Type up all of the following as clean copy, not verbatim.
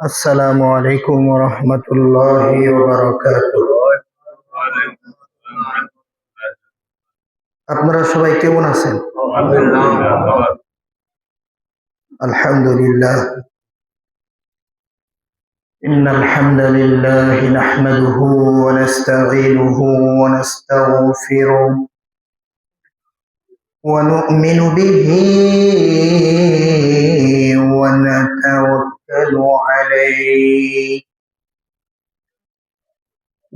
আসসালামু আলাইকুম ওয়া রাহমাতুল্লাহি ওয়া বারাকাতুহু। আপনারা সবাই কেমন আছেন? আলহামদুলিল্লাহ। ইন্নাল হামদালিল্লাহি নাহমাদুহু ওয়া নাস্তাঈনুহু ওয়া নাস্তাগফিরুহ ওয়া নু'মিnu বিহি ওয়া নাতাওয়াক্কালু আলাইহি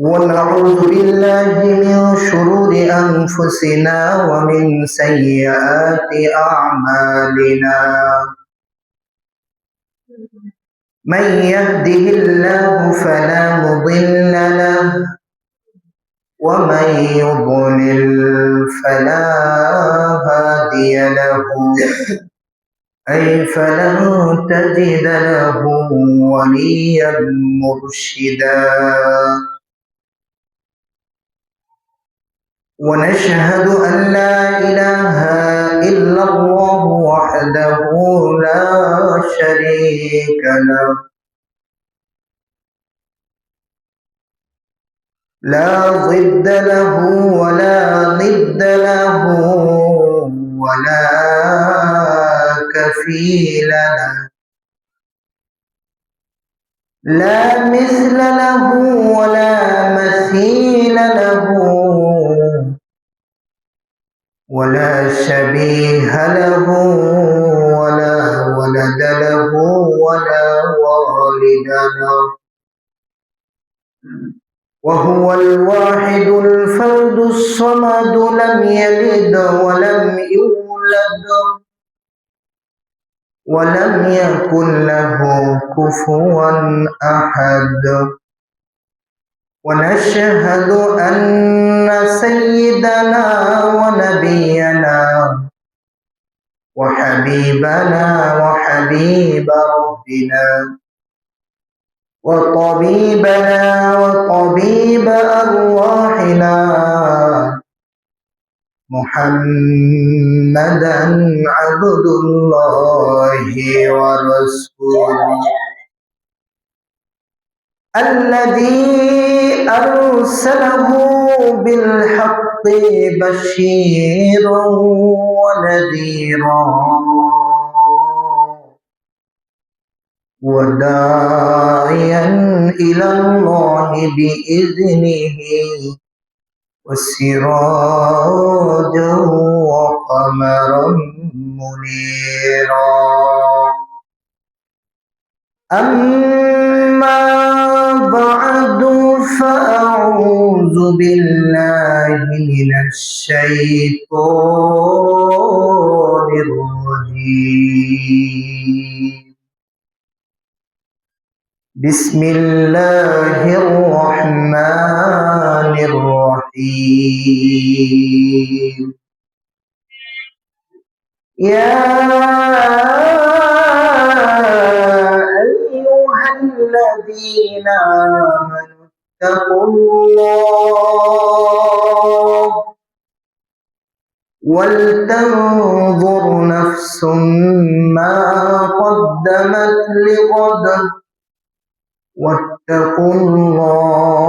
ونعوذ بالله من شرور أنفسنا ومن سيئات أعمالنا من يهده الله فلا مضل له ومن يضلل فلا هادي له أي فلن تجد له وليا مرشدا ونشهد أن لا إله إلا الله وحده لا شريك له لا ضد له ولا ند له ولا كفيل له لا مثل له ولا مثيل له ولا شبيه له ولا ولد له ولا والد له وهو الواحد الفرد الصمد لم يلد ولم يولد ولم يكن له كفوا أحد ونشهد أن سيدنا ونبينا وحبيبنا وحبيب ربنا وطبيبنا وطبيب أرواحنا محمدا عبد الله ورسوله الذي أرسله بالحق بشيرا ونذيرا وداعيا إلى الله بإذنه وسراجا وقمرا منيرا أما بعد فأعوذ بالله من الشيطان الرجيم بسم الله الرحمن الرحيم يا أيها الذين آمنوا اتقوا الله ولتنظر نفس ما قدمت لغد واتقوا الله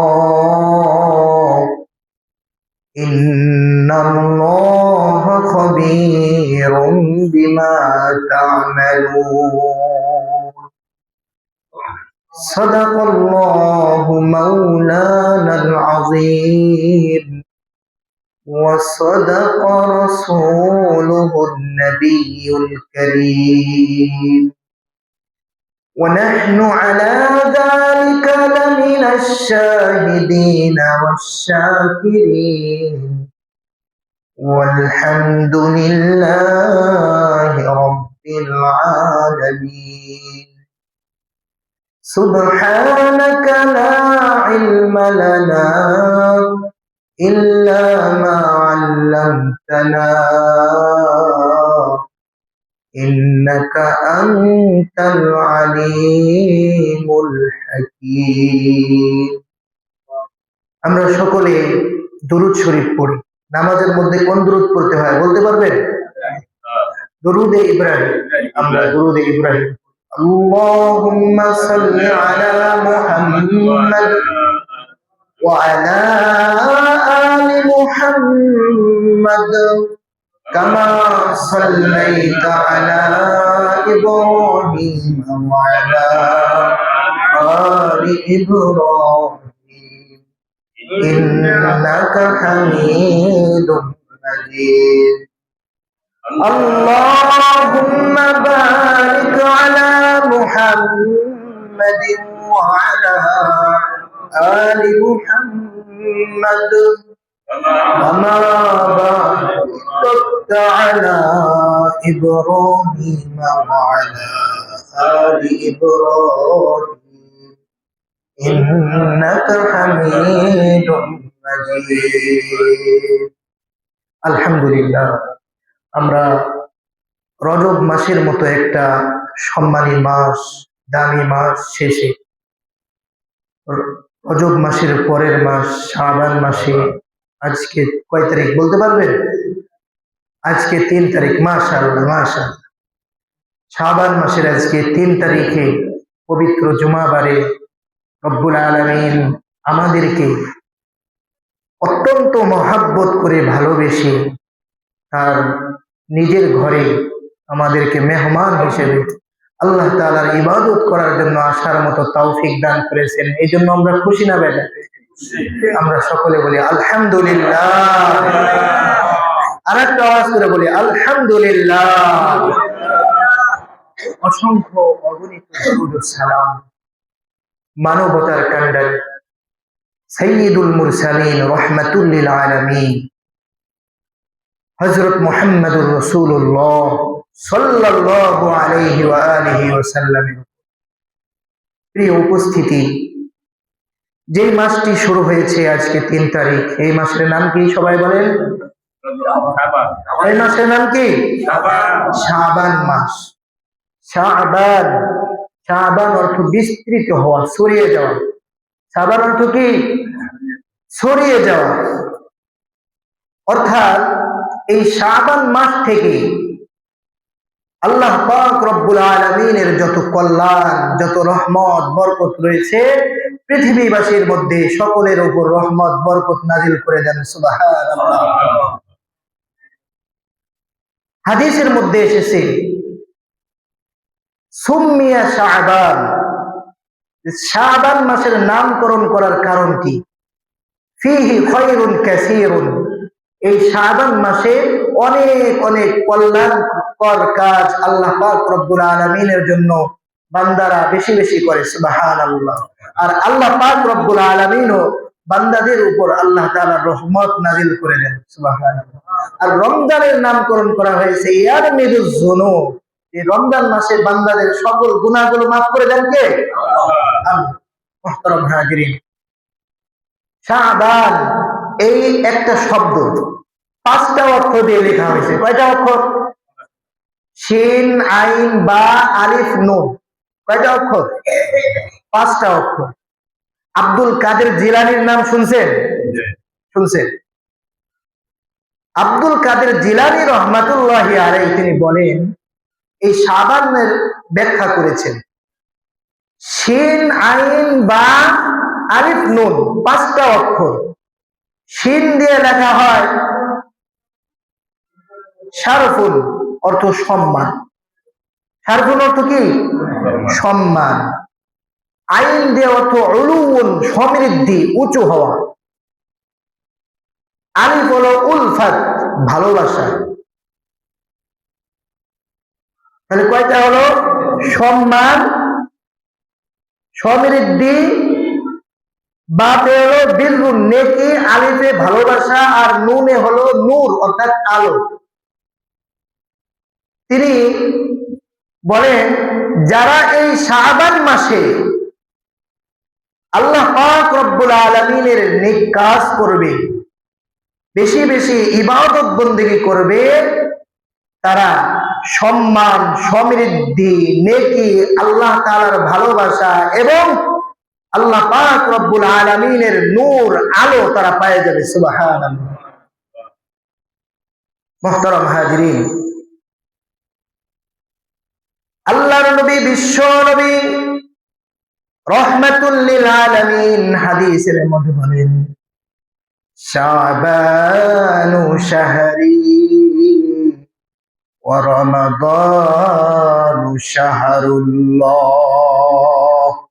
إن الله خبير بما تعملون صدق الله مولانا العظيم وصدق رسوله النبي الكريم ونحن على ذلك لمن الشاهدين والشاكرين والحمد لله رب العالمين سبحانك لا علم لنا إلا ما علمتنا إنك أنت العليم الحكيم আমরা সকলে দুরূদ শরীফ পড়ি। নামাজের মধ্যে কোন দুরূদ পড়তে হয় বলতে পারবেন? দুরূদে ইব্রাহিম। আমরা দুরূদে ইব্রাহিম اللهم صل على محمد وعلى آل محمد كما صليت على إبراهيم وعلى آل إبراهيم إنك حميد مجيد اللهم بارك على محمد وعلى آل محمد كما باركت على إبراهيم وعلى آل إبراهيم إنك حميد مجيد الحمد لله আমরা রজব মাসের মতো একটা সম্মানী মাস, দামি মাস শেষে রজব মাসের পরের মাস শাবান মাসে আজকে কয় তারিখ বলতে পারবেন? আজকে 3 তারিখ। মাশাআল্লাহ মাশাআল্লাহ। শাবান মাসের আজকে 3 তারিখে পবিত্র জুমাবারে রব্বুল আলামিন আমাদেরকে অত্যন্ত মহাব্বত করে ভালোবেসে তার নিজের ঘরে আমাদেরকে মেহমান হিসেবে আল্লাহ তাআলার ইবাদত করার জন্য আসার মতো তৌফিক দান করেছেন। এই জন্য আমরা খুশি না বেজার? আমরা সকলে বলি আলহামদুলিল্লাহ। আর একটা আওয়াজ করে বলি আলহামদুলিল্লাহ। অসংখ্য অগণিত দরুদ ও সালাম মানবতার কান্ডারি সাইয়্যিদুল মুরসালিন রাহমাতুল লিল আলামিন হযরত মুহাম্মদুর রাসূলুল্লাহ সাল্লাল্লাহু আলাইহি ওয়া আলিহি ওয়াসাল্লাম। প্রিয় উপস্থিতি, যে মাসটি শুরু হয়েছে আজকে 3 তারিখ, এই মাসের নাম কি সবাই বলেন? এই মাসের নাম কি? শাবান মাস। শাবান, শাবান অর্থ বিস্তৃত হওয়া, ছড়িয়ে যাওয়া। শাবান অর্থ কি? ছড়িয়ে যাওয়া। অর্থাৎ এই শাবান মাস থেকে আল্লাহ পাক রব্বুল আলামিনের যত কল্যাণ, যত রহমত বরকত রয়েছে পৃথিবীবাসীর মধ্যে সকলের উপর রহমত বরকত নাজিল করে দেন সুবহানাল্লাহ। হাদিসের মধ্যে এসেছে সুম্মিয়া শাবান, শাবান মাসের নামকরণ করার কারণ কি? ফিহি খায়রুন কাসীরুন, এই শাবান মাসে অনেক অনেক কল্যাণকর কাজ আল্লাহ পাক রব্বুল আলামিনের জন্য বান্দারা বেশি বেশি করে সুবহানাল্লাহ। আর আল্লাহ পাক রব্বুল আলামিনও বান্দাদের উপর আল্লাহ তাআলার রহমত নাজিল করে দেন সুবহানাল্লাহ। আর রমজানের নামকরণ করা হয়েছে ইয়ারমিদুজ যুনুব, এই রমজান মাসে বান্দাদের সকল গুনাহগুলো মাফ করে দেন কে? আল্লাহ। মুহতারাম হাজিরিন, শাবান এই একটা শব্দ 5টা অক্ষর দিয়ে লেখা হয়েছে। কয়টা অক্ষর? শিন, আইন, বা, আলিফ, নুন। কয়টা অক্ষর? 5টা অক্ষর। আব্দুল কাদের জিলানীর নাম শুনছেন? শুনছেন? আব্দুল কাদের জিলানী রহমাতুল্লাহি আলাইহি তিনি বলেন, এই শাবানের ব্যাখ্যা করেছেন শিন, আইন, বা, আলিফ, নুন 5টা অক্ষর। শিন দিয়ে লেখা হয় শারফুন, অর্থ সম্মান। শারফুন অর্থ কি? সম্মান। আইন দিয়ে অর্থ উলুউন, সমৃদ্ধি, উঁচু হওয়া। আলিফ হলো উলফাত, ভালোবাসা। তাহলে কয়টা হলো? সম্মান, সমৃদ্ধি, বাতে হলো বিররুন, নেকি, আলিফে ভালোবাসা, আর নুনে হলো নূর অর্থাৎ আলো। তিনি বলেন যারা এই শাবান মাসে আল্লাহ পাক রব্বুল আলামিনের নেক কাজ করবে, বেশি বেশি ইবাদত বন্দেগী করবে, তারা সম্মান, সমৃদ্ধি, নেকি, আল্লাহ তাআলার ভালোবাসা এবং আল্লাহ পাক রব্বুল আলামিনের নূর, আলো তারা পেয়ে যাবে সুবহানাল্লাহ। মুহতারাম হাজিরিন, আল্লাহর নবী বিশ্ব নবী রহমাতুল লিল আলামিন হাদিসের মধ্যে বলেন, শাবানু শাহরি ওয়া রমাদানু শাহরুল্লাহ।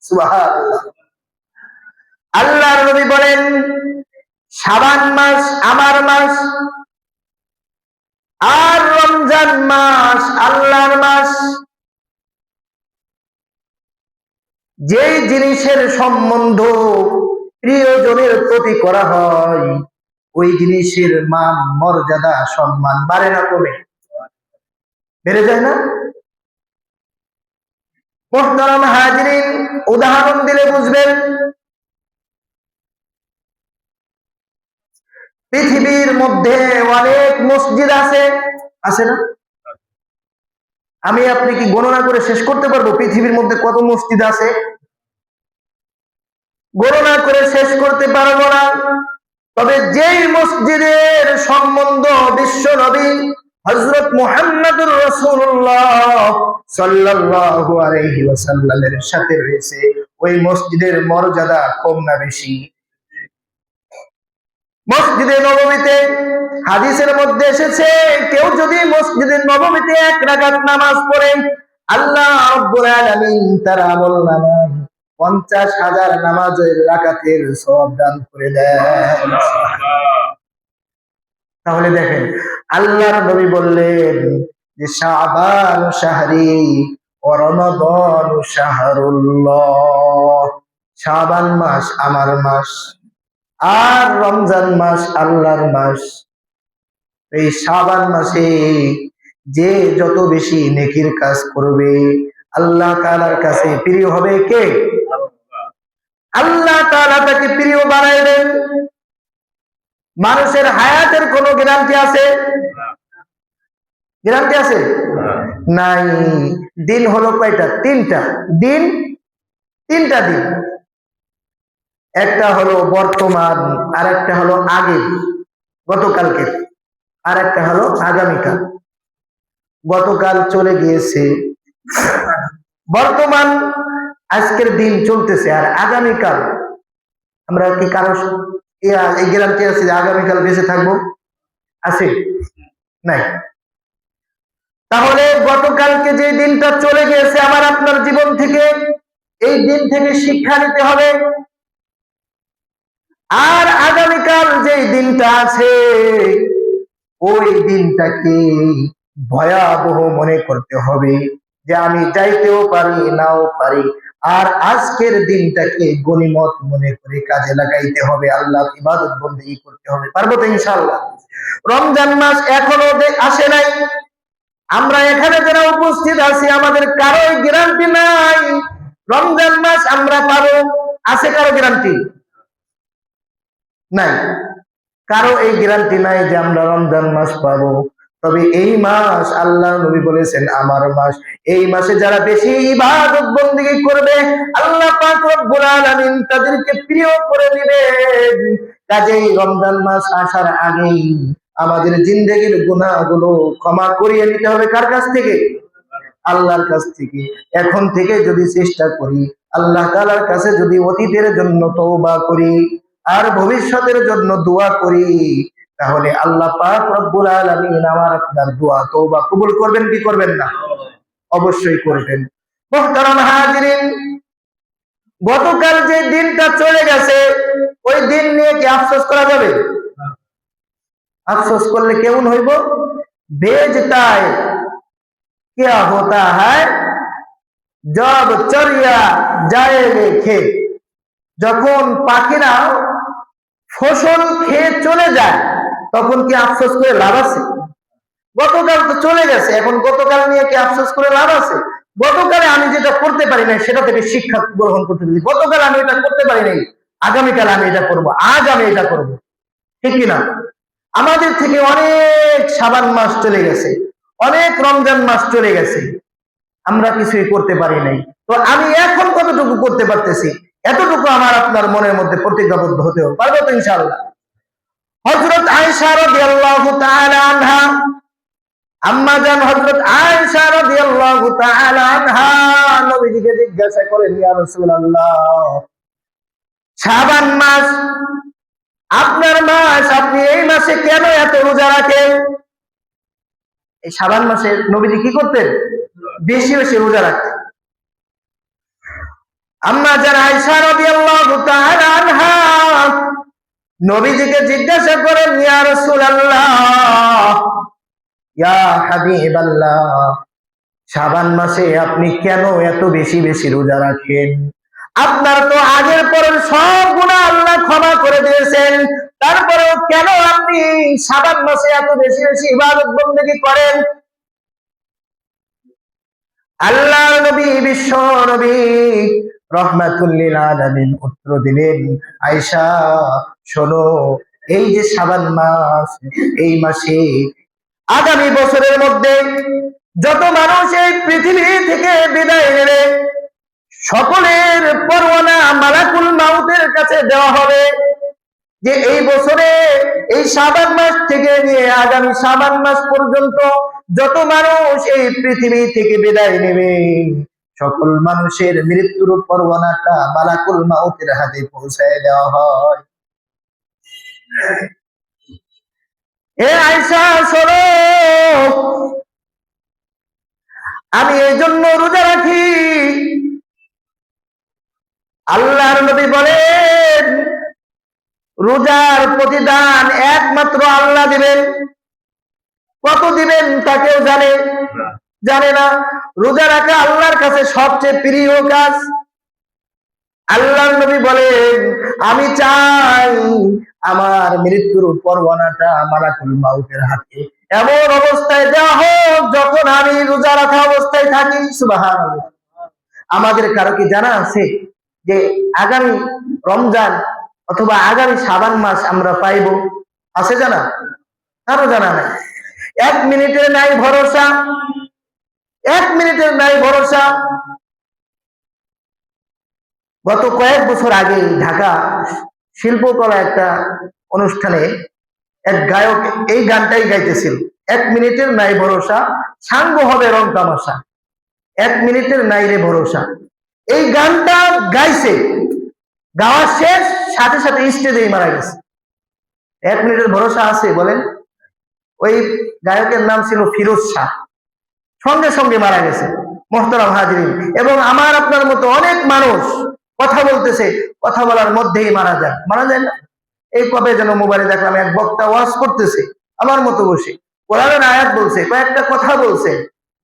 সুবহানাল্লাহ। আল্লাহর নবী বলেন, শাবান মাস আমার মাস, আর রমজান মাস আল্লাহর মাস। যেই জিনিসের সম্বন্ধ প্রিয়জনের প্রতি করা হয়, ওই জিনিসের মান মর্যাদা সম্মান বাড়ে না কমে? বেড়ে যায় না? মুহতারাম হাজিরিন, উদাহরণ দিলে বুঝবেন। পৃথিবীর মধ্যে অনেক মসজিদ আছে, আছে না? আমি আপনি কি গণনা করে শেষ করতে পারবো পৃথিবীর মধ্যে কত মসজিদ আছে? গণনা করে শেষ করতে পারবো না। তবে যেই মসজিদের সম্বন্ধ বিশ্ব নবী হযরত মুহাম্মদুর রাসূলুল্লাহ সাল্লাল্লাহু আলাইহি ওয়াসাল্লামের সাথে রয়েছে, ওই মসজিদের মর্যাদা কম না বেশি? মসজিদে নববীতে হাদিসের মধ্যে এসেছে, কেউ যদি মসজিদে নববীতে 1 রাকাত নামাজ পড়ে, আল্লাহ রাব্বুল আলামিন তার আমলনামায় 50,000 নামাজের রাকাতের সওয়াব দান করে দেন। তাহলে দেখেন, আল্লাহর নবী বললেন যে শাবান শাহরি ওয়া রমাদান শাহরুল্লাহ। শাবান মাস আমার মাস, আর রমজান মাস আল্লাহর মাস। এই শাবান মাসে যে যত বেশি নেকির কাজ করবে, আল্লাহ তাআলার কাছে প্রিয় হবে কে? আল্লাহ তাআলা তাকে প্রিয় বানাইবেন। মানুষের হায়াতের কোনো গ্যারান্টি আছে? গ্যারান্টি আছে? নাই। দিন হলো কয়টা? 3টা দিন। 3টা দিন। একটা হলো বর্তমান, আর একটা হলো আগে গতকালকে, আর একটা হলো আগামীকাল। গতকাল চলে গিয়েছে, বর্তমান আজকের দিন চলতেছে, আর আগামীকাল আমরা কি কারো এই গ্যারান্টি আছে যে আগামীকাল বেঁচে থাকবো? আছে? নাই। তাহলে গতকালকে যে দিনটা চলে গিয়েছে আমার আপনার জীবন থেকে, এই দিন থেকে শিক্ষা নিতে হবে। আর আগামীকাল যে দিনটা আছে, ওই দিনটাকে ভয়াবহ মনে করতে হবে যে আমি যাইতেও পারি নাও পারি, আর আজকের দিনটাকে গনিমত মনে করে কাজে লাগাইতে হবে, আল্লাহর ইবাদত বন্দেগী করতে হবে। পারবো তো ইনশাআল্লাহ? রমজান মাস এখনো আসে নাই, আমরা এখানে যারা উপস্থিত আছি আমাদের কারো গ্যারান্টি নাই রমজান মাস আমরা পাবো। আছে কারো গ্যারান্টি? নাই। কারো এই গ্যারান্টি নাই যে আমরা রমজান মাস পাবো। তবে এই মাস আল্লাহ নবী বলেছেন আমার মাস। এই মাসে যারা বেশি ইবাদত বন্দেগী করবে, আল্লাহ পাক রব্বুল আলামিন তাদেরকে প্রিয় করে দিবেন। কাজেই রমজান মাস আসার আগেই আমাদের জিন্দেগির গুনাহগুলো ক্ষমা করিয়ে নিতে হবে। কার কাছ থেকে? আল্লাহর কাছ থেকে। এখন থেকে যদি চেষ্টা করি, আল্লাহ তাআলার কাছে যদি অতীতের জন্য তওবা করি আর ভবিষ্যতের জন্য দোয়া করি, তাহলে আল্লাহ পাক রব্বুল আলামিন আমার আপনার দোয়া তওবা কবুল করবেন কি করবেন না? অবশ্যই করবেন। মুহতারাম হাজিরিন, গতকাল যে দিনটা চলে গেছে, ওই দিন নিয়ে কি আফসোস করা যাবে? আফসোস করলে কেমন হইব? भेजता है क्या होता है जब चरिया जाएगे खेत। যখন পাখিরা ফসল খেয়ে চলে যায় তখন কি আফসোস করে লাভ আছে? গতকাল তো চলে গেছে, এখন গতকাল নিয়ে কি আফসোস করে লাভ আছে? গতকালে আমি যেটা করতে পারি নাই সেটা থেকে শিক্ষা গ্রহণ করতে পারি। গতকাল আমি এটা করতে পারি নাই, আগামীকাল আমি এটা করব, আজ আমি এটা করব, ঠিক কিনা? আমাদের থেকে অনেক শাবান মাস চলে গেছে, অনেক রমজান মাস চলে গেছে, আমরা কিছুই করতে পারি নাই। তো আমি এখন কতটুকু করতে পারতেছি, এতটুকু আমার আপনার মনের মধ্যে প্রতিজ্ঞাবদ্ধ হতে হবে। পারবো তো ইনশাআল্লাহ? হযরত আয়েশা রাদিয়াল্লাহু তাআলা আনহা আম্মা জান হযরত আয়েশা রাদিয়াল্লাহু তাআলা আনহা নবীজিকে জিজ্ঞাসা করেন, ইয়া রাসূলুল্লাহ, শাবান মাস আপনার মাস, আপনি এই মাসে কেন এত রোজা রাখেন? এই শাবান মাসে নবীজি কি করতেন? বেশি বেশি রোজা রাখতেন। আম্মা জান আয়েশা রাদিয়াল্লাহু তাআলা আনহা নবীজিকে জিজ্ঞাসা করেন, ইয়া রাসূলুল্লাহ, ইয়া হাবিবাল্লাহ, শাবান মাসে আপনি কেন এত বেশি বেশি রোজা রাখেন? আপনার তো আগের পরের সব গুনাহ আল্লাহ ক্ষমা করে দিয়েছেন, তারপরেও কেন আপনি শাবান মাসে এত বেশি বেশি ইবাদত বন্দেগী করেন? আল্লাহর নবী, বিশ্ব নবী রাহমাতুল লিল আলামিন উত্তর দিলেন, আয়েশা শোনো, এই যে শাবান মাস, এই মাসে আগামী বছরের মধ্যে যত মানুষ এই পৃথিবী থেকে বিদায় নেবে, সকলের পরওয়ানা মালাকুল মাউতের কাছে দেওয়া হবে যে এই বছরে এই শাবান মাস থেকে নিয়ে আগামী শাবান মাস পর্যন্ত যত মানুষ এই পৃথিবী থেকে বিদায় নেবে, সকল মানুষের মৃত্যুর পরওয়ানাটা মালাকুল মাউতের হাতে পৌঁছায় দেওয়া হয়। এ আয়েশা শোনো, আমি এই জন্য রোজা রাখি। আল্লাহর নবী বলেন, রোজার প্রতিদান একমাত্র আল্লাহ দিবেন। কত দিবেন তা কেউ জানে না। রোজা রাখা আল্লাহর কাছে সবচেয়ে প্রিয় কাজ। আল্লাহর নবী বলেন, আমি চাই আমার মৃত্যুর পরওয়ানাটা মালাকুল মাউতের হাতে এমন অবস্থায় দেওয়া হোক যখন আমি রোজা রাখা অবস্থায় থাকি। সুবহানাল্লাহ। আমাদের কারো কি জানা আছে যে আগামী রমজান অথবা আগামী শাবান মাস আমরা পাইব? আছে জানা? কারো জানা নাই। 1 মিনিটের নাই ভরসা, 1 মিনিটের নাই ভরসা। গত কয়েক বছর আগে ঢাকা শিল্পকলা একটা অনুষ্ঠানে এক গায়ক এই গানটাই গাইতেছিল, 1 মিনিটের নাই ভরসা, সাঙ্গ হবে রং তামাশা, 1 মিনিটের নাই রে ভরসা। এই গানটা গাইছে, গাওয়া শেষ সাথে সাথে স্টেজেই মারা গেছে। 1 মিনিটের ভরসা আছে বলেন? ওই গায়কের নাম ছিল ফিরোজ শাহ, সঙ্গে সঙ্গে মারা গেছে। মোহতারাম হাজিরিন, এবং আমার আপনার মতো অনেক মানুষ কথা বলতেছে, কথা বলার মধ্যেই মারা যায় না? এই কবে যেন মোবাইলে দেখলাম এক বক্তা ওয়াজ করতেছে, আমার মতো বসে কোরআনের আয়াত বলছে, কয়েকটা কথা বলছে,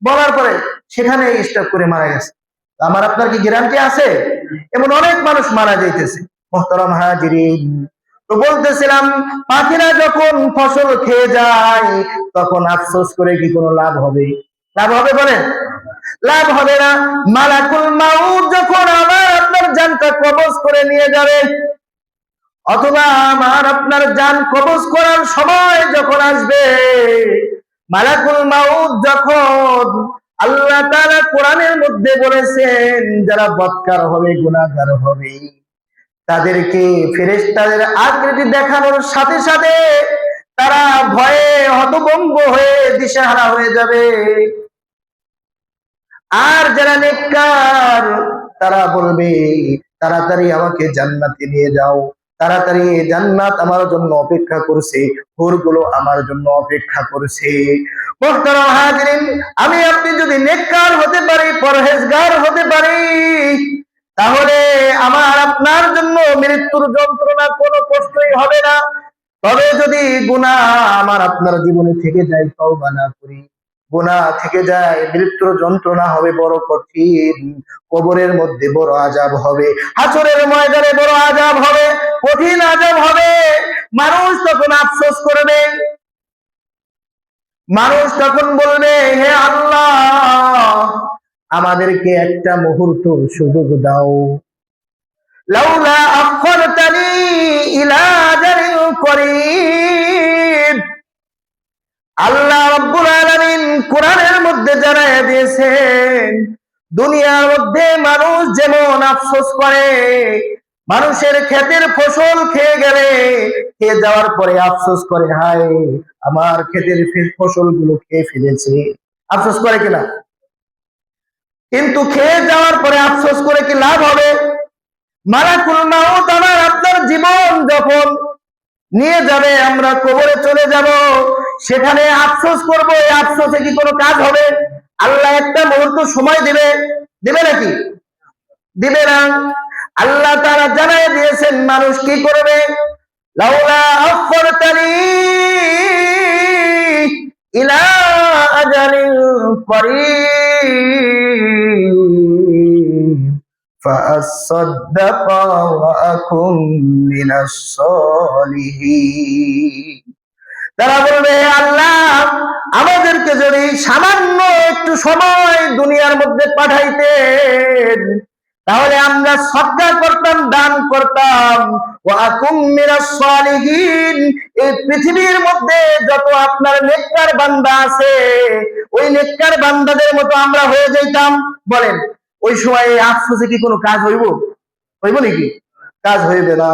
বলার পরে সেখানে স্টপ করে মারা গেছে। আমার আপনার কি গ্যারান্টি আছে? এমন অনেক মানুষ মারা যাইতেছে। মোহতারাম হাজিরিন, তো বলতেছিলাম, পাখিরা যখন ফসল খেয়ে যায় তখন আফসোস করে কি কোনো লাভ হবে? লাভ হবে বলেন? লাভ হবে না। মালাকুল মাউত যখন আমার আপনার জানটা কবজ করে নিয়ে যাবে, অথবা আমার আপনার জান কবজ করার সময় যখন আসবে, মালাকুল মাউত যখন, আল্লাহ তাআলা কোরআনের মধ্যে বলেছেন যারা বদকার হবে, গুনাহগার হবে, তাদেরকে ফেরেশতাদের আকৃতি দেখানোর সাথে সাথে তারা ভয়ে হতভম্ব হয়ে দিশেহারা হয়ে যাবে। আর যারা নেককার তারা বলবে, তাড়াতাড়ি আমাকে জান্নাতে নিয়ে যাও, তাড়াতাড়ি জান্নাত আমার জন্য অপেক্ষা করছে, হুরগুলো আমার জন্য অপেক্ষা করছে। মুহতারাম হাজিরিন, আমি আপনি যদি নেককার হতে পারি, পরহেজগার হতে পারি, তাহলে আমার আপনার জন্য মৃত্যুর যন্ত্রণা কোনো কষ্টই হবে না। তবে যদি গুনাহ আমার আপনার জীবনে থেকে যায়, তওবা না করি, গুনাহ থেকে যায়, মৃত্যুর যন্ত্রণা হবে বড় কঠিন, কবরের মধ্যে বড় আযাব হবে, হাসরের ময়দানে বড় আযাব হবে, কঠিন আযাব হবে। মানুষ তখন আফসোস করবে, মানুষ তখন বলবে, হে আল্লাহ, আমাদেরকে একটা মুহূর্ত সুযোগ দাও, লাউলা আখরতানি ইলা আজালিন করিব। আল্লাহ রাব্বুল আলামিন কোরআনের মধ্যে জানায় দিয়েছেন, দুনিয়ার মধ্যে মানুষ যেমন আফসোস করে, মানুষের ক্ষেতের ফসল খেয়ে গেলে খেয়ে যাওয়ার পরে আফসোস করে, হায় আমার ক্ষেতের ফসলগুলো খেয়ে ফেলেছে, আফসোস করে কিনা? কিন্তু খেয়ে যাওয়ার পরে আফসোস করে কি লাভ হবে? মালাকুল মাউত আমার আপনার জীবন যখন নিয়ে যাবে, আমরা কবরে চলে যাব, সেখানে আফসোস করবো, এই আফসোসে কি কোনো কাজ হবে? আল্লাহ একটা মুহূর্ত সময় দিবে, দিবে নাকি? দিবে না। আল্লাহ তাআলা জানাই দিয়েছেন মানুষ কি করবে, লাউলা আখরতানি ইলা আজালিন করিব فأصدق وأكن من الصالحين। তারা বলবে, আল্লাহ আমাদেরকে যদি সামান্য একটু সময় দুনিয়ার মধ্যে পাঠাইতেন, তাহলে আমরা সদকা করতাম, দান করতাম, ওয়া আকুম মিনাস সালিহিন। এই পৃথিবীর মধ্যে যত আপনার নেককার বান্দা আছে, ওই নেককার বান্দাদের মতো আমরা হয়ে যাইতাম। বলেন ওই সময় আফসোসে কি কোনো কাজ হইব? হইব নাকি? কাজ হইবে না।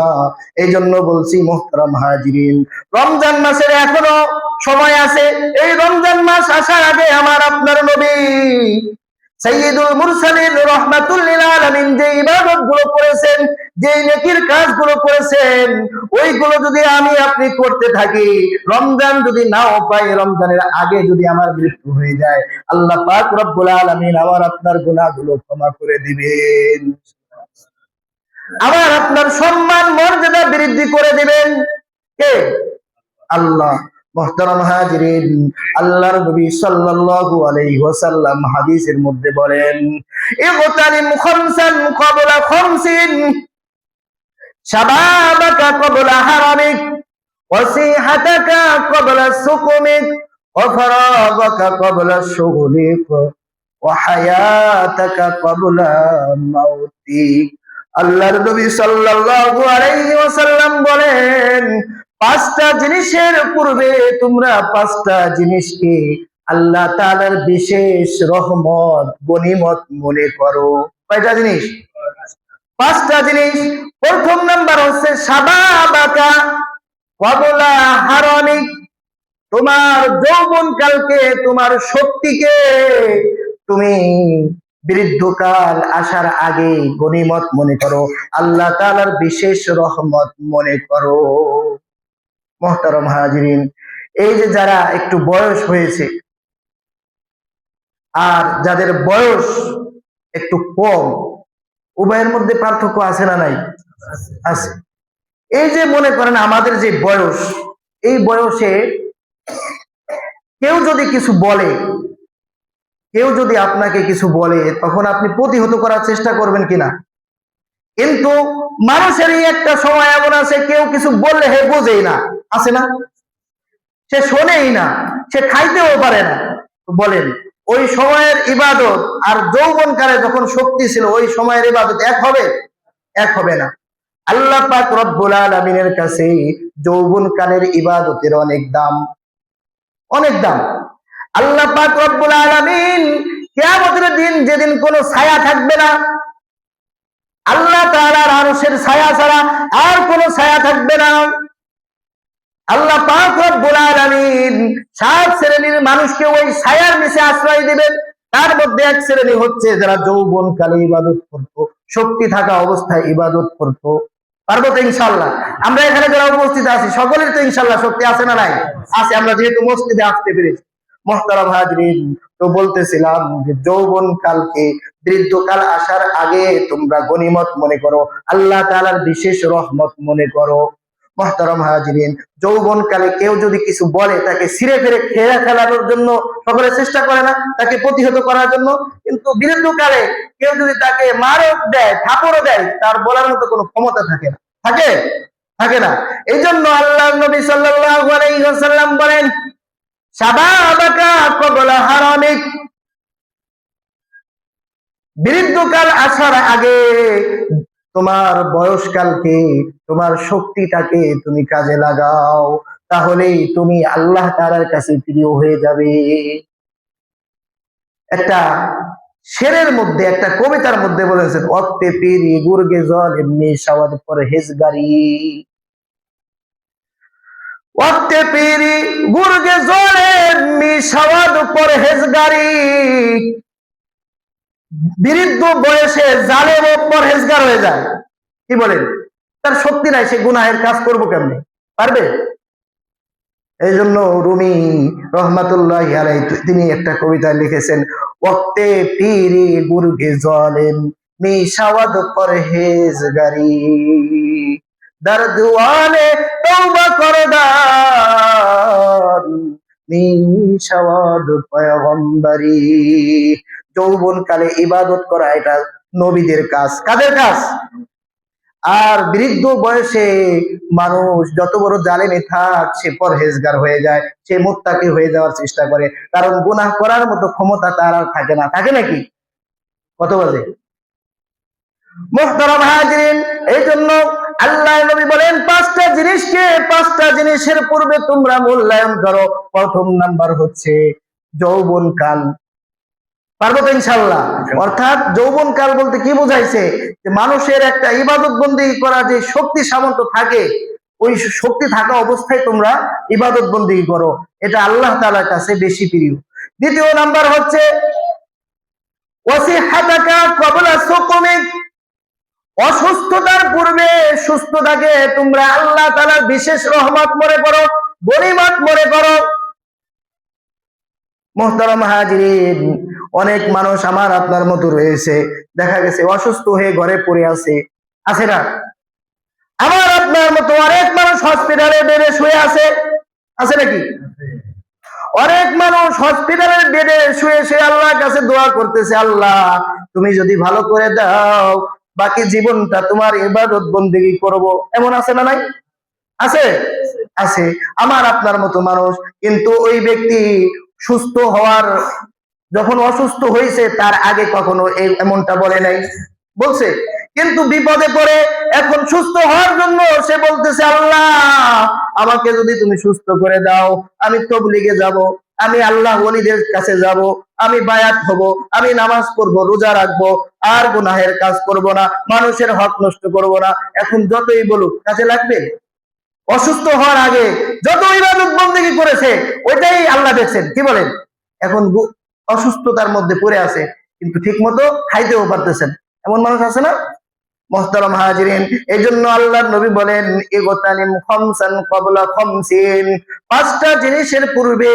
এই জন্য বলছি মুহতারাম হাজিরিন, রমজান মাসের এখনো সময় আছে। এই রমজান মাস আসার আগে আমার আপনার নবী সাইয়্যিদুল মুরসালিন রাহমাতুল লিল আলামিন যে ইবাদতগুলো করেছেন, যে নেকির কাজগুলো করেছেন, ওইগুলো যদি আমি আপনি করতে থাকি, রমজান যদি নাও পাই, রমজানের আগে যদি আমার মৃত্যু হয়ে যায়, আল্লাহ পাক রব্বুল আলামিন আমার আপনার গুনাহগুলো ক্ষমা করে দিবেন, আবার আপনার সম্মান মর্যাদা বৃদ্ধি করে দিবেন। কে? আল্লাহ। মুহতারাম হাজিরিন, আল্লাহর নবী সাল্লাল্লাহু আলাইহি ওয়াসাল্লাম হাদিসের মধ্যে বলেন, ইগতানিম খামসান ক্বাবলা খামসিন, শাবাবাকা ক্বাবলা হারামিক, ওয়াসিহাতাকা ক্বাবলা সুকুমিক, ওয়া ফারাগাকা ক্বাবলা শুগলিক, ওয়া হায়াতাকা ক্বাবলা মাউতিক। আল্লাহর নবী সাল্লাল্লাহু আলাইহি ওয়াসাল্লাম বলেন, পাঁচটা জিনিসের পূর্বে তোমরা পাঁচটা জিনিসকে আল্লাহ তাআলার বিশেষ রহমত গনিমত মনে করো। কয়টা জিনিস? পাঁচটা জিনিস। প্রথম নাম্বার হচ্ছে শাবাবাকা ক্বাবলা হারামিক, তোমার যৌবন কালকে, তোমার শক্তিকে তুমি বৃদ্ধকাল আসার আগে গনিমত মনে করো, আল্লাহ তাআলার বিশেষ রহমত মনে করো। মুহতারাম হাজিরিন, এই যে যারা একটু বয়স হয়েছে আর যাদের বয়স একটু কম, উভয়ের মধ্যে পার্থক্য আছে না নাই? আছে। এই যে মনে করেন আমাদের যে বয়স, এই বয়সে কেউ যদি কিছু বলে, কেউ যদি আপনাকে কিছু বলে, তখন আপনি প্রতিহত করার চেষ্টা করবেন কিনা? কিন্তু মানুষেরই একটা সময় এমন আছে, কেউ কিছু বললে হে বোঝেই না, আছে না? সে শোনেই না, সে খাইতেও পারে না। বলেন ওই সময়ের ইবাদত আর যৌবনকালে যখন শক্তি ছিল, ওই সময়ের ইবাদত এক হবে? এক হবে না। আল্লাহ পাক রব্বুল আলামিনের কাছে যৌবনকালের ইবাদতের অনেক দাম, অনেক দাম। আল্লাহ পাক রব্বুল আলামিন কিয়ামতের দিন, যেদিন কোনো ছায়া থাকবে না, আল্লাহ তাআলার আরশের ছায়া ছাড়া আর কোনো ছায়া থাকবে না, আল্লাহ পাক রব্বুল আলামিন সাত শ্রেণীর মানুষকে ওই ছায়ার নিচে আশ্রয় দিবেন। তার মধ্যে এক শ্রেণী হচ্ছে যারা যৌবনকালে ইবাদত করত, শক্তি থাকা অবস্থায় ইবাদত করত। পারবো তো ইনশাআল্লাহ? আমরা এখানে যারা উপস্থিত আছি সকলের তো ইনশাআল্লাহ শক্তি আছে না নাই? আছে, আমরা যেহেতু মসজিদে আসতে পেরেছি। মুহতারাম হাজিরিন, তো বলতেছিলাম যে যৌবন কালকে, বৃদ্ধকাল আসার আগে তোমরা গনিমত মনে করো, আল্লাহ তাআলার বিশেষ রহমত মনে করো। মুহতারাম হাজিরিন, যৌবন কালে কেউ যদি কিছু বলে, তাকে ছিঁড়ে ফেরে খেয়ে ফেলানোর জন্য সকলে চেষ্টা করে না, তাকে প্রতিহত করার জন্য। কিন্তু বৃদ্ধকালে কেউ যদি তাকে মারও দেয়, থাপড়ও দেয়, তার বলার মতো কোনো ক্ষমতা থাকে না, থাকে? থাকে না। এই জন্য আল্লাহ নবী সাল্লাল্লাহু আলাইহি ওয়াসাল্লাম বলেন, শাবাবাকা ক্বাবলা হারামিক, বৃদ্ধকাল আসার আগে তোমার বয়সকালকে, তোমার শক্তিটাকে তুমি কাজে লাগাও, তাহলেই তুমি আল্লাহ তাআলার কাছে প্রিয় হয়ে যাবে। একটা শেরের মধ্যে একটা কবিতার মধ্যে বলেছেন অক্তে পিরি গুরগে জল এমনি সাওয়াদ পরহেজগারি, ওয়াক্তে পিরি গুরগে জল এমনি সাওয়াদ পরহেজগারি, বৃদ্ধ বয়সে জালেম ও পরহেজগার হয়ে যায়। কি বলেন? তার শক্তি নাই, সে গুনাহের কাজ করবো কেমনে পারবে? এই জন্য রুমি রহমাতুল্লাহ আলাইহি তিনি একটা কবিতা লিখেছেন ওয়াক্তে পীরি গুরগে জালেম মিশাওয়াদ পরহেজগারি, দর্দ ওয়ালে তওবা করদার মিশাওয়াদ পয়গম্বরি। যৌবন কালে ইবাদত করা এটা নবীদের কাজ। কাদের কাজ? আর বৃদ্ধ বয়সে মানুষ যত বড় জালেমে থাক সে পরহেজগার হয়ে যায়, সে মুত্তাকি হয়ে যাওয়ার চেষ্টা করে, কারণ গুনাহ করার মতো ক্ষমতা তার আর থাকে না। থাকে নাকি? কত বাজে? মুহতারাম হাজিরিন, এই জন্য আল্লাহ নবী বলেন পাঁচটা জিনিসকে, পাঁচটা জিনিসের পূর্বে তোমরা মূল্যায়ন করো। প্রথম নাম্বার হচ্ছে যৌবন কাল। পারবো তো ইনশাআল্লাহ? অর্থাৎ যৌবন কাল বলতে কি বোঝাইছে? যে মানুষের একটা ইবাদত বন্দি করা যে শক্তি সামর্থ্য থাকে, ওই শক্তি থাকা অবস্থায় তোমরা ইবাদত বন্দি করো, এটা আল্লাহ তাআলার কাছে বেশি প্রিয়। দ্বিতীয় নাম্বার হচ্ছে ওয়াসিহাতাকা ক্বাবলা সুকুমিক, অসুস্থতার পূর্বে সুস্থতাকে তোমরা আল্লাহ তাআলার বিশেষ রহমত মনে করো, গনিমত মনে করো। মুহতারাম হাজিরিন, অনেক মানুষ আমার আপনার মতো রয়েছে, দেখা গেছে অসুস্থ হয়ে ঘরে পড়ে আছে, আছে না? আমার আপনার মতো অনেক মানুষ হসপিটালে বেডে শুয়ে আছে, আছে নাকি? অনেক মানুষ হসপিটালের বেডে শুয়ে শুয়ে আল্লাহর কাছে দোয়া করতেছে, আল্লাহ তুমি যদি ভালো করে দাও বাকি জীবনটা তোমার ইবাদত বন্দেগী করব। এমন আছে না নাই? আছে, আছে আমার আপনার মতো মানুষ। কিন্তু ওই ব্যক্তি সুস্থ হওয়ার, যখন অসুস্থ হয়েছে তার আগে কখনো এমনটা বলে নাই, বলছে? কিন্তু বিপদে পড়ে এখন সুস্থ হওয়ার জন্য সে বলতেছে, আল্লাহ আমাকে যদি তুমি সুস্থ করে দাও আমি তাবলীগে যাব, আমি আল্লাহ ওলিদের কাছে যাব, আমি বায়াত হব, আমি নামাজ পড়বো, রোজা রাখবো, আর গুনাহের কাজ করব না, মানুষের হক নষ্ট করব না। এখন যতই বলুক কাজে লাগবে? অসুস্থ হওয়ার আগে যত ইবাদত বন্দেগী করেছে ওইটাই আল্লাহ দেখছেন। কি বলেন? এখন অসুস্থতার মধ্যে পড়ে আছে কিন্তু ঠিক মতো খাইতেও পারতেছেন, এমন মানুষ আছে না? মুহতারাম হাজিরিন, এই জন্য আল্লাহর নবী বলেন ইগতানিম খামসান ক্বাবলা খামসিন, পাঁচটা জিনিসের পূর্বে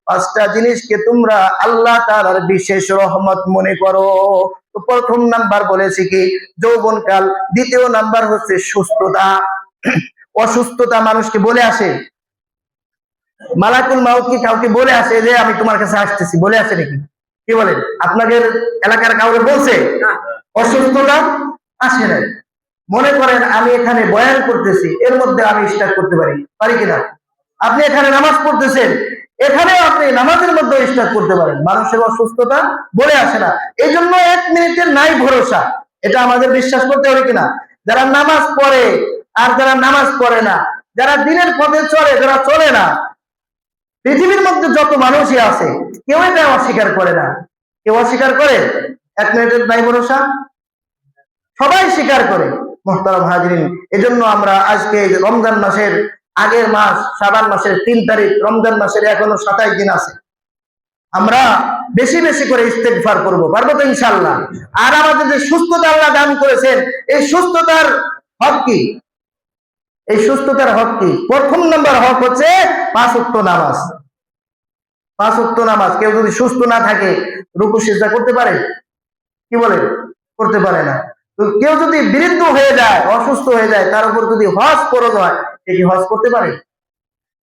পাঁচটা জিনিসকে তোমরা আল্লাহ তাআলার বিশেষ রহমত মনে করো। তো প্রথম নাম্বার বলেছি কি? যৌবনকাল। দ্বিতীয় নাম্বার হচ্ছে সুস্থতা। অসুস্থতা মানুষকে বলে আসে, মালাকুল মাউত কি কাউকে বলে আসে যে আমি তোমার কাছে আসতেছি? বলে আসে নাকি? কি বলেন? আপনাদের এলাকার কাউকে বলছে অসুস্থতা? আসে নাই। মনে করেন আমি এখানে বয়ান করতেছি, এর মধ্যে আমি স্টার্ট করতে পারি, পারি কিনা? আপনি এখানে নামাজ পড়তেছেন, এখানে আপনি নামাজের মধ্যে স্টার্ট করতে পারেন। মানুষের অসুস্থতা বলে আসে না, এই জন্য 1 মিনিটের নাই ভরসা। এটা আমাদের বিশ্বাস করতে হবে কিনা? যারা নামাজ পড়ে আর যারা নামাজ পড়ে না, যারা দিনের পথে চলে, যারা চলে না, পৃথিবীর মধ্যে যত মানুষই আছে কেউ এটা অস্বীকার করে না। কেউ অস্বীকার করে 1 মিনিটের নাই ভরসা? সবাই স্বীকার করে। মুহতারাম হাজিরিন, এজন্য আমরা আজকে রমজান মাসের আগের মাস শাবান মাসের 3 তারিখ, রমজান মাসের এখনো 27 দিন আছে, আমরা বেশি বেশি করে ইস্তেগফার করব। পারবো তো ইনশাআল্লাহ? আর আমাদের যে সুস্থতা আল্লাহ দান করেছেন, এই সুস্থতার হক কি? এই সুস্থতার হক কি? প্রথম নাম্বার হক হচ্ছে 5 ওয়াক্ত নামাজ। 5 ওয়াক্ত নামাজ। কেউ যদি সুস্থ না থাকে রুকু সিজদা করতে পারে? কি বলে? করতে পারে না। তো কেউ যদি বৃদ্ধ হয়ে যায়, অসুস্থ হয়ে যায়, তার উপর যদি হজ ফরজ হয়, সে কি হজ করতে পারে?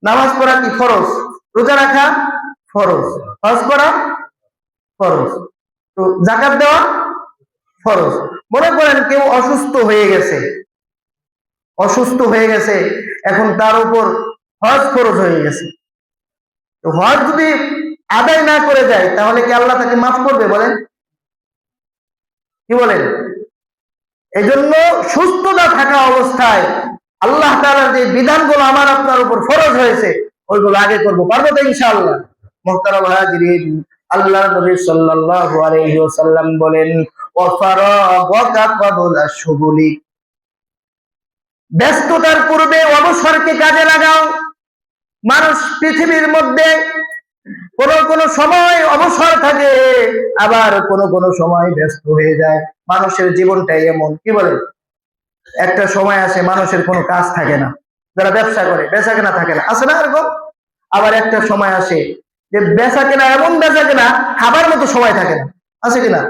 নামাজ পড়া কি ফরজ? রোজা রাখা ফরজ, হজ করা ফরজ, তো যাকাত দেওয়া ফরজ। মনে করেন কেউ অসুস্থ হয়ে গেছে, অসুস্থ হয়ে গেছে, এখন তার উপর হজ ফরজ হয়ে গেছে, তো হজ যদি আদায় না করে যায় তাহলে কি আল্লাহ তাকে মাফ করবে? বলেন, কি বলেন? এই জন্য সুস্থতা থাকা অবস্থায় আল্লাহ তাআলার যে বিধানগুলো আমার আপনার উপর ফরজ হয়েছে ওইগুলো আগে করবো। পারবো তো ইনশাআল্লাহ? মুহতারাম হাজিরিন, আল্লাহ নবী সাল্লাল্লাহু আলাইহি ওয়াসাল্লাম বলেন, ওয়াফারাগাকা ক্বাবলা শুগুলি, ব্যস্ততার পূর্বে অবসরকে কাজে লাগাও। মানুষ পৃথিবীর মধ্যে কোন কোন সময় অবসর থাকে, আবার কোন কোন সময় ব্যস্ত হয়ে যায়। মানুষের জীবনটাই এমন, কি বলে, একটা সময় আসে মানুষের কোনো কাজ থাকে না, যারা ব্যবসা করে বেচা কেনা থাকে না, আছে না এরকম? আবার একটা সময় আসে যে বেচা কেনা, এমন বেচা কেনা খাবার মতো সময় থাকে না, আছে কিনা?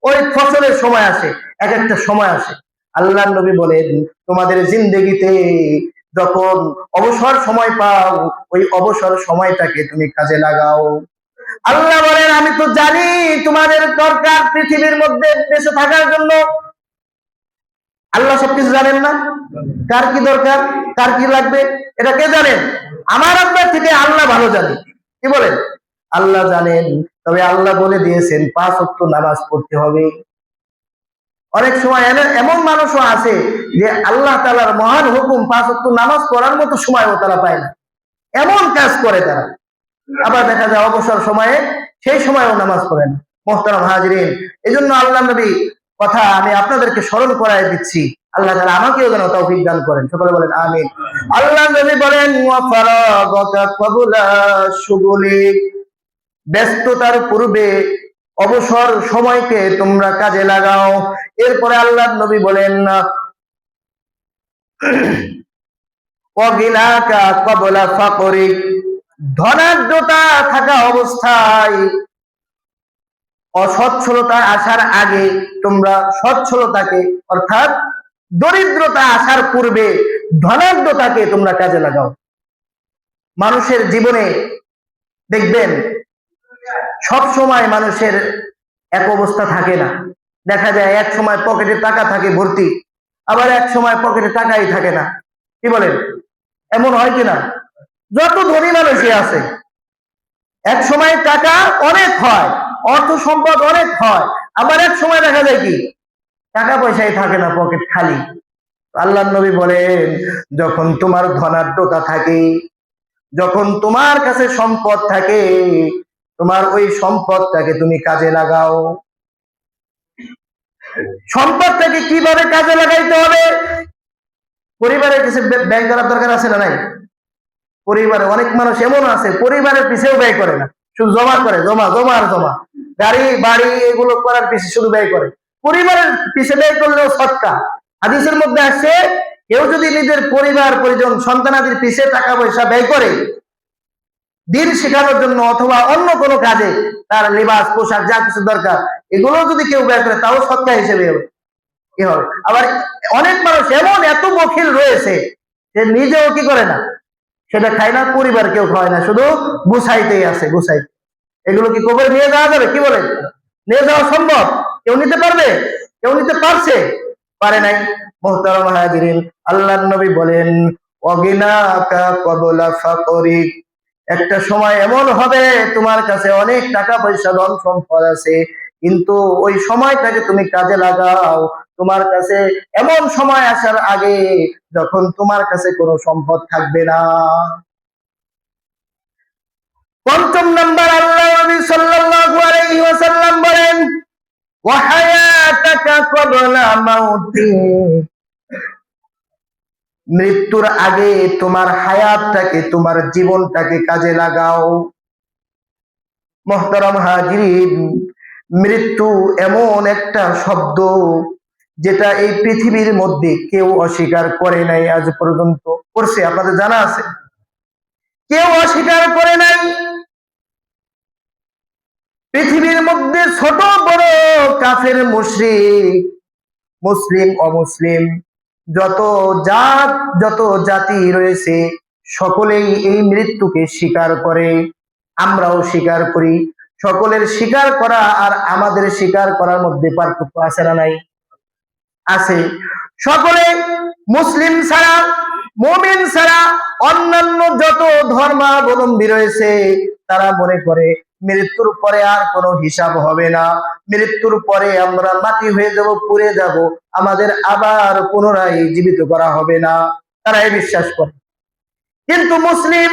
ওই ফসলের সময় আসে, এক একটা সময় আসে। আল্লাহ নবী বলেন, তোমাদের জিন্দেগিতে যখন অবসর সময় পাও, ওই অবসর সময়টাকে তুমি কাজে লাগাও। আল্লাহ বলেন, আমি তো জানি তোমাদের দরকার পৃথিবীর মধ্যে বেঁচে থাকার জন্য। আল্লাহ সবকিছু জানেন না? কার কি দরকার, কার কি লাগবে, এটা কে জানেন? আমার আপনার থেকে আল্লাহ ভালো জানে, কি বলেন? আল্লাহ জানেন। তবে আল্লাহ বলে দিয়েছেন 5 ওয়াক্ত নামাজ পড়তে হবে। অনেক সময় এমন মানুষও আছে যে আল্লাহ তাআলার মহান হুকুম 5 ওয়াক্ত নামাজ পড়ার মতো সময়ও তারা পায় না, এমন কাজ করে তারা। আবার দেখা যায় অবসর সময়ে সেই সময়ও নামাজ পড়ে না। মুহতারাম হাজিরিন, এজন্য আল্লাহ নবী কথা আমি আপনাদেরকে স্মরণ করায় দিচ্ছি। আল্লাহ তাআলা আমাকেও যেন তৌফিক দান করেন, সকলে বলেন আমিন। আল্লাহ নবী বলেন, ওয়াফারাগাকা ক্বাবলা শুগুলি, ব্যস্ততার পূর্বে অবসর সময়কে তোমরা কাজে লাগাও। এরপরে আল্লাহ নবী বলেন, ওয়াগিনাকা ক্বাবলা ফাকরিক, ধনাঢ্যতা থাকা অবস্থায় অসচ্ছলতা আসার আগে তোমরা সচ্ছলতাকে, অর্থাৎ দরিদ্রতা আসার পূর্বে ধনাঢ্যতাকে তোমরা কাজে লাগাও। মানুষের জীবনে দেখবেন সব সময় মানুষের এক অবস্থা থাকে না। দেখা যায় এক সময় পকেটে টাকা থাকে ভর্তি, আবার এক সময় পকেটে টাকাই থাকে না, কি বলেন? এমন হয় কিনা? যত ধনী মানুষই আছে, এক সময় টাকা অনেক হয়, অর্থ সম্পদ অনেক হয়, আবার এক সময় দেখা যায় কি টাকা পয়সাই থাকে না, পকেট খালি। আল্লাহ নবী বলেন, যখন তোমার ধনাঢ্যতা থাকে, যখন তোমার কাছে সম্পদ থাকে, তোমার ওই সম্পদটাকে তুমি কাজে লাগাও। সম্পদটাকে কিভাবে কাজে লাগাইতে হবে? পরিবারের কাছে ব্যয় করার দরকার আছে না নাই? পরিবারে অনেক মানুষ এমন আছে, পরিবারের পিছেও ব্যয় করে না, শুধু জমা করে, জমা জমা আর জমা, গাড়ি বাড়ি এগুলো করার পিছে শুধু ব্যয় করে। পরিবারের পিছে ব্যয় করলেও সৎকা। হাদিসের মধ্যে আসছে, কেউ যদি নিজের পরিবার পরিজন সন্তানাদির পিছে টাকা পয়সা ব্যয় করে দিন শেখানোর জন্য অথবা অন্য কোনো কাজে, তার লিবাস পোশাক যা কিছু দরকার এগুলো যদি কেউ ব্যয় করে, তাও সৎকা হিসেবে কি হবে। আবার অনেক মানুষ এমন এত বখিল রয়েছে যে নিজেও কি করে না, সেটা খায় না, পরিবার কেউ খায় না, শুধু গুছাইতেই আছে, গুছাইতে। এগুলো কি কবরে নিয়ে যাওয়া যাবে? কি বলেন? নিয়ে যাওয়া সম্ভব? কেউ নিতে পারবে? কেউ নিতে পারছে? পারে নাই। মুহতারাম হাজিরিন, আল্লাহর নবী বলেন, ওয়াগিনাকা ক্বাবলা ফাকরিক, একটা সময় এমন হবে তোমার কাছে অনেক টাকা পয়সা ধন সম্পদ আছে, কিন্তু ওই সময়টাকে তুমি কাজে লাগাও। তোমার কাছে এমন সময় আসার আগে যখন তোমার কাছে কোনো সম্পদ থাকবে না। ৫ম নাম্বার, আল্লাহ নবী সাল্লাল্লাহু আলাইহি ওয়াসাল্লাম বলেন, ওয়া হায়াতাকা ক্বাবলা মাউতি, মৃত্যুর আগে তোমার হায়াতটাকে, তোমার জীবনটাকে কাজে লাগাও। মুহতারাম হাজিরিন, মৃত্যু এমন একটা শব্দ যেটা এই পৃথিবীর মধ্যে কেউ অস্বীকার করে নাই আজ পর্যন্ত। করছে? আপনাদের জানা আছে? কেউ অস্বীকার করে নাই। পৃথিবীর মধ্যে ছোট বড়, কাফের মুশরিক, মুসলিম অমুসলিম, যত জাত যত জাতি রয়েছে, সকলেই এই মৃত্যুকে স্বীকার করে। আমরাও স্বীকার করি। সকলের স্বীকার করা আর আমাদের স্বীকার করার মধ্যে পার্থক্য আছে না নাই? আছে। সকলে মুসলিম ছাড়া, মুমিন ছাড়া অন্যান্য যত ধর্মাবলম্বী রয়েছে, তারা মনে করে মৃত্যুর পরে আর কোনো হিসাব হবে না, মৃত্যুর পরে আমরা মাটি হয়ে যাব, পুড়ে যাব, আমাদের আবার পুনরায় জীবিত করা হবে না, তারা এই বিশ্বাস করে। কিন্তু মুসলিম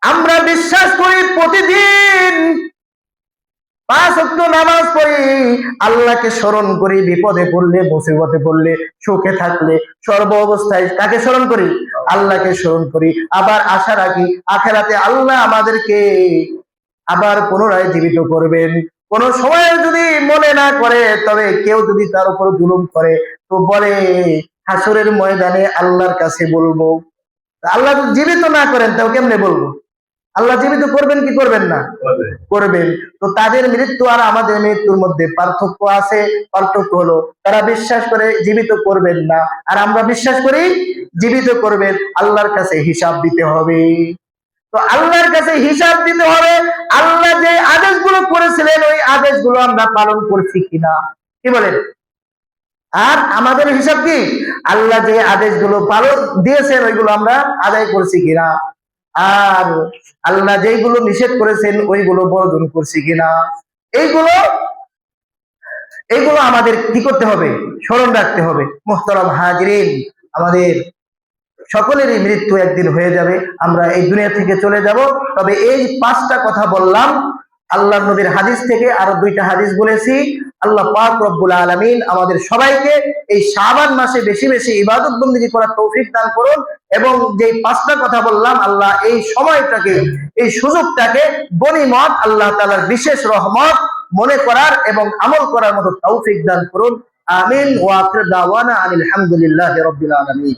আমরা বিশ্বাস করি প্রতিদিন 5 ওয়াক্ত নামাজ পড়ি, আল্লাহকে স্মরণ করি, বিপদে পড়লে, মুসিবতে পড়লে, সুখে থাকলে, সর্ব অবস্থায় কাকে স্মরণ করি? আল্লাহকে স্মরণ করি। আবার আশা রাখি আখিরাতে আল্লাহ আমাদেরকে আবার পুনরায় জীবিত করবেন। কোন সময় যদি মনে না করে, তবে কেউ যদি তার উপর জুলুম করে, তো বলে হাসরের ময়দানে আল্লাহর কাছে বলবো। আল্লাহ যদি জীবিত না করেন, তাও কেমনে বলবো? আল্লাহ জীবিত করবেন কি করবেন না? করবেন। তো তাদের মৃত্যু আর আমাদের মৃত্যুর মধ্যে পার্থক্য আছে। পার্থক্য হলো তারা বিশ্বাস করে জীবিত করবেন না, আর আমরা বিশ্বাস করি জীবিত করবেন। আল্লাহর কাছে হিসাব দিতে হবে। তো আল্লাহর কাছে হিসাব দিতে হবে, আল্লাহ যে আদেশগুলো করেছিলেন ওই আদেশগুলো আমরা পালন করছি কিনা, কি বলেন? আর আমাদের হিসাব কি? আল্লাহ যে আদেশগুলো পালন দিয়েছেন ওইগুলো আমরা আদায় করছি কিনা, আর আল্লাহ যেগুলো নিষেধ করেছেন ওইগুলো বর্জন করছি কিনা, এইগুলো এইগুলো আমাদের কি করতে হবে? স্মরণ রাখতে হবে। মুহতারাম হাজিরিন, আমাদের সকলেরই মৃত্যু একদিন হয়ে যাবে, আমরা এই দুনিয়া থেকে চলে যাব। তবে এই 5টা কথা বললাম আল্লাহ নবীর হাদিস থেকে, আরো 2টা হাদিস বলেছি। আল্লাহ পাক রব্বুল আলামিন আমাদের সবাইকে এই শাবান মাসে বেশি বেশি ইবাদত বন্দেগী করার তৌফিক দান করুন, এবং যে 5টা কথা বললাম আল্লাহ এই সময়টাকে, এই সুযোগটাকে গনিমত, আল্লাহ তাআলার বিশেষ রহমত মনে করার এবং আমল করার মতো তৌফিক দান করুন। আমিন। ওয়া আখির দাওয়ানা আনিল হামদুলিল্লাহি রাব্বিল আলামিন।